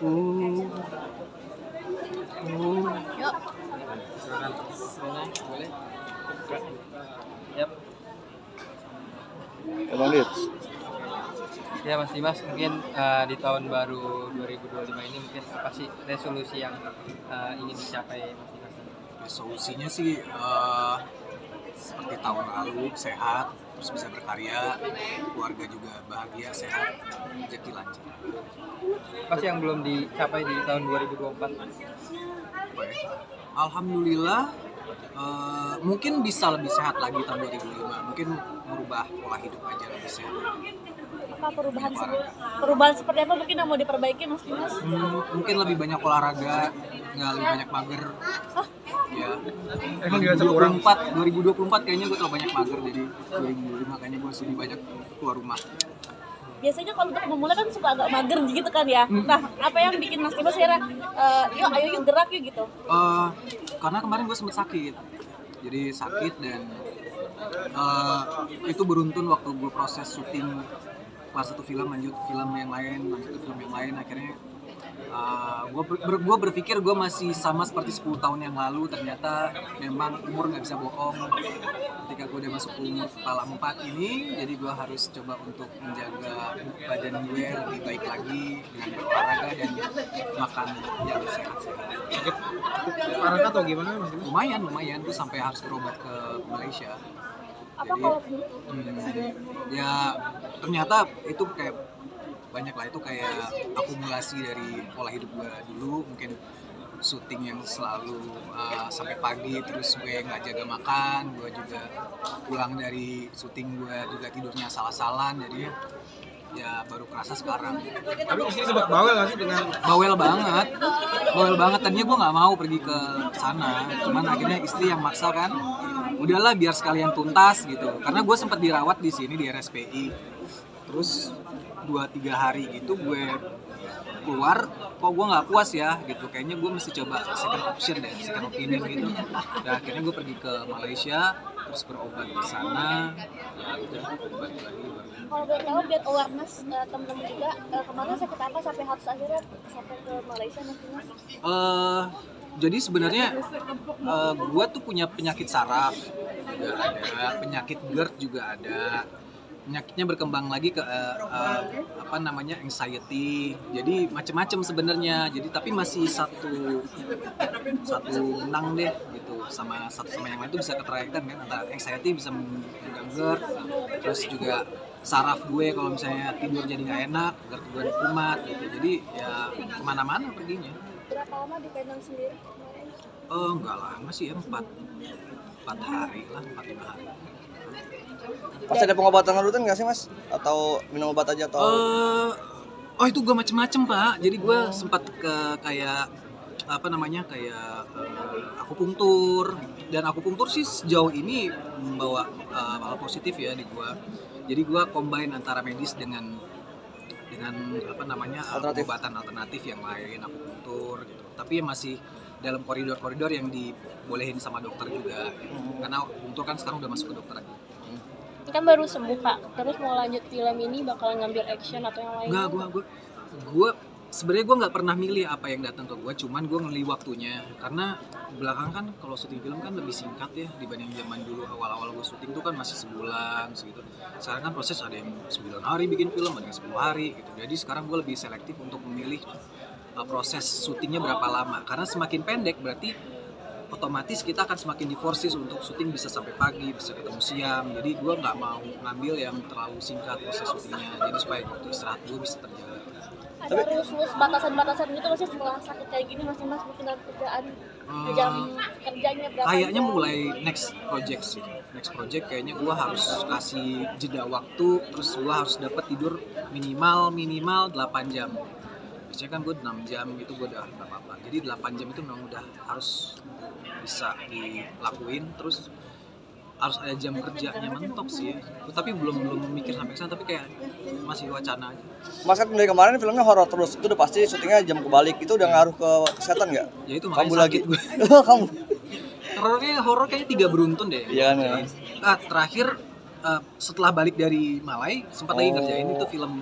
Uh, Yuk. boleh. Yap. Emang Dit? Ya Mas Dimas, mungkin di tahun baru 2025 ini mungkin apa sih resolusi yang ingin dicapai Mas Dimas? Resolusinya sih seperti tahun lalu, sehat, terus bisa berkarya, keluarga juga bahagia, sehat, rezeki lancar. Apa sih yang belum dicapai di tahun 2024? Alhamdulillah, mungkin bisa lebih sehat lagi tahun 2005. Mungkin merubah pola hidup aja lebih sehat. Apa perubahan seperti apa mungkin yang mau diperbaiki Mas Dimas? Mungkin lebih banyak olahraga, nggak lebih banyak mager. Ya. Emang dirasa kurang? 2024 kayaknya gue terlalu banyak mager, jadi 2025 kayaknya gue lebih banyak keluar rumah. Biasanya kalau untuk memulai kan suka agak mager gitu kan ya. Nah, apa yang bikin Mas Dimas akhirnya yuk ayo yuk gerak yuk gitu? Karena kemarin gue sempet sakit, jadi sakit dan itu beruntun waktu gue proses syuting kelas satu film lanjut film yang lain, akhirnya gue berpikir gue masih sama seperti 10 tahun yang lalu. Ternyata memang umur nggak bisa bohong. Ketika gue udah masuk umur kepala 4 ini, jadi gue harus coba untuk menjaga badan gue lebih baik lagi dengan berolahraga dan makan yang sehat-sehat. Parah atau gimana Mas Dimas? Lumayan, gue sampai harus berobat ke Malaysia. Apa Jadi, kalau ya ternyata itu kayak banyak lah, itu kayak akumulasi dari pola hidup gue dulu, mungkin syuting yang selalu sampai pagi, terus gue nggak jaga makan, gue juga pulang dari syuting gue juga tidurnya salah-salan, jadi ya baru kerasa sekarang. Tapi di sini sempat bawel nggak sih dengan Bawel banget, tadinya gue nggak mau pergi ke sana, cuman akhirnya istri yang maksa kan, udahlah biar sekalian tuntas gitu, karena gue sempat dirawat di sini di RSPI, terus 2-3 hari gitu gue keluar, kok gue nggak puas ya gitu, kayaknya gue mesti coba second opinion gitu, dan akhirnya gue pergi ke Malaysia, terus berobat di sana, ya udah balik lagi. kalau boleh tahu biar awareness teman-teman juga kemarin sakit apa sampai harus akhirnya sampai ke Malaysia Mas Dimas? Jadi sebenarnya gue tuh punya penyakit saraf juga ada, penyakit GERD juga ada. Penyakitnya berkembang lagi ke anxiety. Jadi macam-macam sebenarnya. Jadi tapi masih satu benang deh gitu. Sama yang lain itu bisa keterkaitan kan, antara anxiety bisa mengundang GERD. Terus juga saraf gue kalau misalnya tidur jadi nggak enak, GERD gue kumat gitu. Jadi ya kemana-mana perginya. Berapa lama di Penang sendiri? Enggak lama sih ya, 4 hari lah, 4-5 hari. Pas ada pengobatan rutin nggak sih Mas? Atau minum obat aja atau? Itu gue macem-macem Pak. Jadi gue sempat ke kayak akupunktur, dan akupunktur sih sejauh ini membawa hal positif ya di gue. Jadi gue combine antara medis dengan pengobatan alternatif yang lain, akupunktur gitu. Tapi masih dalam koridor-koridor yang dibolehin sama dokter juga. Karena akupunktur kan sekarang udah masuk ke dokter lagi. Kan baru sembuh Kak, terus mau lanjut film ini bakalan ngambil action atau yang lain? Enggak, gue sebenarnya gue nggak pernah milih apa yang datang ke gue, cuman gue milih waktunya. Karena belakang kan kalau syuting film kan lebih singkat ya dibanding zaman dulu. Awal-awal gue syuting tuh kan masih sebulan segitu. Sekarang kan proses ada yang 9 hari bikin film, ada yang 10 hari gitu. Jadi sekarang gue lebih selektif untuk memilih proses syutingnya berapa lama. Karena semakin pendek berarti otomatis kita akan semakin diforsis untuk syuting bisa sampai pagi, bisa ketemu siang. Jadi gue nggak mau ngambil yang terlalu singkat proses syutingnya. Jadi supaya waktu istirahat gue bisa terjaga. Ada rules batasan-batasan gitu nggak sih setelah sakit kayak gini Mas Dimas, mungkin ada kerjaan jam kerjanya berapa? Kayaknya jam? mulai next project kayaknya gue harus kasih jeda waktu, terus gue harus dapat tidur minimal 8 jam. Biasanya kan gue 6 jam gitu gue udah nggak apa-apa. Jadi 8 jam itu memang udah harus bisa dilakuin, terus harus ada jam kerjanya, mentok sih. Tapi belum mikir sampai kesana, tapi kayak masih wacana aja. Mas kan dari kemarin filmnya horor terus, itu udah pasti syutingnya jam kebalik, itu udah ngaruh ke kesehatan nggak? Ya itu Kamu makanya lagi sakit gue. Kamu Horor kayaknya 3 beruntun deh. Iya kan, ya. Terakhir setelah balik dari Malai sempat lagi ngerjain itu film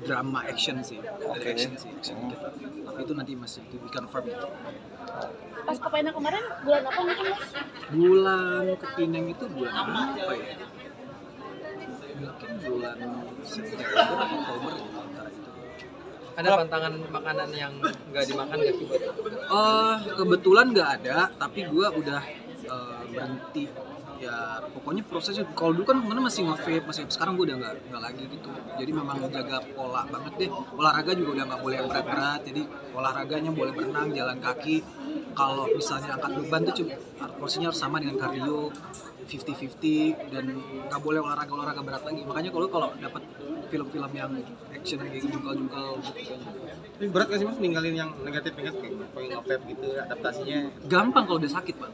drama action sih, dari Oke. action sih. Tapi itu nanti masih to be confirmed. Pas Papena kemarin bulan apa mungkin mas? Bulan Kepineng itu bulan apa ya? Mungkin bulan September atau Oktober gitu, antara itu. Ada pantangan makanan yang nggak dimakan nggak sih buat? Kebetulan nggak ada, tapi gue udah berhenti. Ya pokoknya prosesnya, kalau dulu kan kemana masih nge-vape, sekarang gue udah nggak lagi gitu. Jadi memang jaga pola banget deh. Olahraga juga udah nggak boleh yang berat-berat. Jadi olahraganya boleh berenang, jalan kaki. Kalau misalnya angkat beban tuh porsinya harus sama dengan kardio, 50-50, dan nggak boleh olahraga berat lagi. Makanya kalau dapat film-film yang action kayak jungkal-jungkal gitu, Tapi berat gak sih mas ninggalin yang negatif-negatif kayak nge-vape gitu, adaptasinya? gampang kalau udah sakit pak.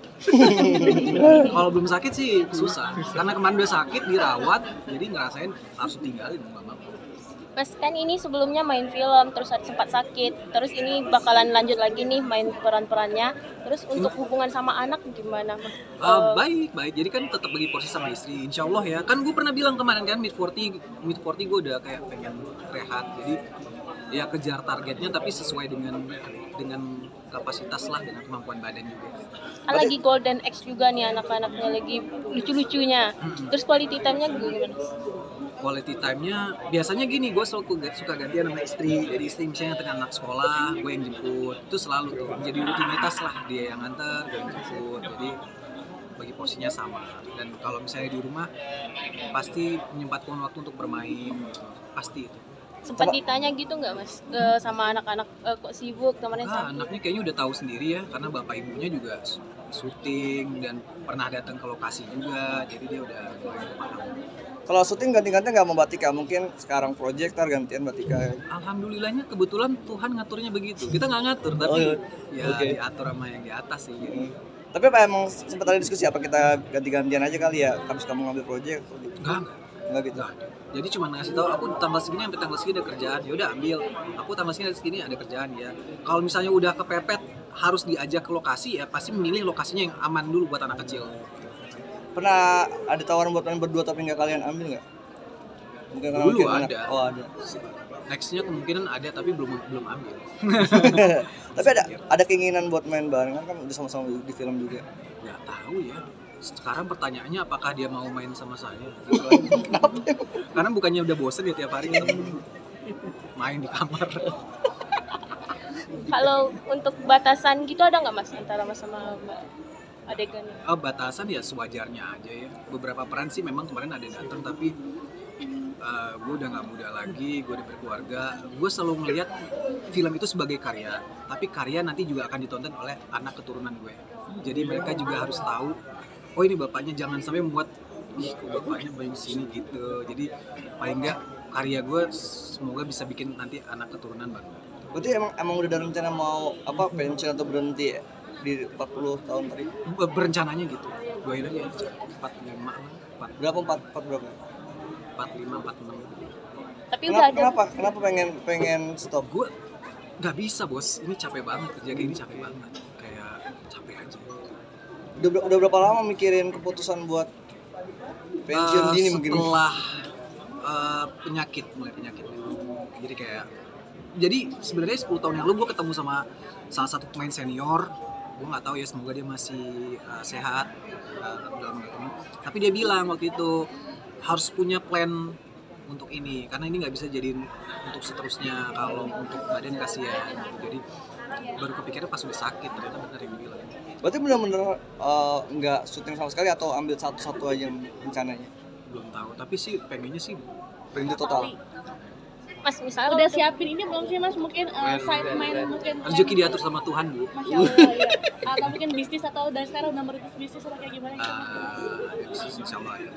Kalau belum sakit sih susah, karena kemarin udah sakit dirawat, jadi ngerasain harus tinggalin mau nggak mau. Mas kan ini sebelumnya main film, terus sempat sakit, terus ini bakalan lanjut lagi nih main peran-perannya. Terus untuk hubungan sama anak gimana Mas? Baik. Jadi kan tetap bagi porsi sama istri, insya Allah ya. Kan gue pernah bilang kemarin kan mid 40 gue udah kayak pengen rehat. Jadi ya kejar targetnya tapi sesuai dengan kapasitas lah, dengan kemampuan badan juga. Lagi Golden X juga nih anak-anaknya lagi lucu-lucunya. Terus quality time-nya gimana? Quality time-nya biasanya gini, gue selalu suka gantian sama istri. Jadi istri misalnya tengah anak sekolah, gue yang jemput. Itu selalu tuh menjadi rutinitas lah, dia yang nganter, gue yang jemput. Jadi bagi porsinya sama. Dan kalau misalnya di rumah pasti menyempatkan waktu untuk bermain, pasti itu. Sempat ditanya gitu nggak Mas sama anak-anak kok sibuk kemarin sakit? Anaknya kayaknya udah tahu sendiri ya, karena bapak ibunya juga syuting dan pernah datang ke lokasi juga, jadi dia udah mulai paham. Kalau syuting ganti-ganti nggak sama Batika? Mungkin sekarang project gantian Batika. Alhamdulillahnya kebetulan Tuhan ngaturnya begitu. Kita nggak ngatur, tapi ya Oke. diatur sama yang di atas sih. Jadi Tapi apa emang sempat ada diskusi apa kita ganti-gantian aja kali ya? Habis kamu ngambil project? Enggak gitu. nggak ada. Jadi cuma ngasih tahu aku tanggal segini sampai tanggal segini ada kerjaan, ya udah ambil. Aku tanggal segini ada kerjaan ya. Kalau misalnya udah kepepet harus diajak ke lokasi, ya pasti memilih lokasinya yang aman dulu buat anak kecil. Pernah ada tawaran buat main berdua tapi nggak kalian ambil nggak? Mungkin karena Dulu mungkin anak- ada. Oh ada. Nextnya kemungkinan ada tapi belum ambil. Tapi ada keinginan buat main barengan kan udah sama-sama di film juga. Nggak tahu ya. Sekarang pertanyaannya apakah dia mau main sama saya? Gitu aja. Karena bukannya udah bosen ya tiap hari ketemu main di kamar. Kalau untuk batasan gitu ada nggak Mas antara Mas sama Mbak adegannya? Batasan ya sewajarnya aja ya. Beberapa peran sih memang kemarin ada datang, tapi gue udah nggak muda lagi, gue udah berkeluarga. Gue selalu melihat film itu sebagai karya, tapi karya nanti juga akan ditonton oleh anak keturunan gue. Jadi mereka juga harus tahu, oh ini bapaknya, jangan sampai membuat ih kok bapaknya main sini gitu. Jadi paling nggak karya gue semoga bisa bikin nanti anak keturunan bangga. Berarti emang udah ada rencana mau apa pensiun atau berhenti ya? Di 40 tahun tadi? Berencananya gitu, doain aja 45 lah, Berapa 4 berapa? 45, 46 gitu. Tapi udah ada. Kenapa pengen stop? Gue nggak bisa bos, ini capek banget, kerja kayak ini capek banget, kayak capek aja. Udah berapa lama mikirin keputusan buat pensiun dini mungkin? Setelah mulai penyakit. Jadi sebenarnya 10 tahun yang lalu gue ketemu sama salah satu pemain senior. Gue nggak tahu ya, semoga dia masih sehat dalam ketemu. Tapi dia bilang waktu itu harus punya plan untuk ini, karena ini nggak bisa jadiin untuk seterusnya, kalau untuk badan kasihan. Jadi baru kepikiran pas udah sakit, ternyata benar yang dibilang. Berarti benar-benar nggak syuting sama sekali atau ambil satu-satu aja rencananya? Belum tahu, tapi sih pengennya sih Berhenti total. Mas misalnya Udah siapin ini belum sih mas? Mungkin side main mungkin rezeki diatur sama Tuhan bu. Masya Allah ya. Atau mungkin bisnis atau dan sekarang udah merintis bisnis atau kayak gimana? Insya Allah ya.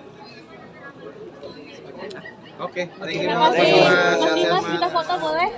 Oke, thank you. Terima kasih. Mas. Mas Dimas, Sehat-sehat, Mas. kita foto boleh?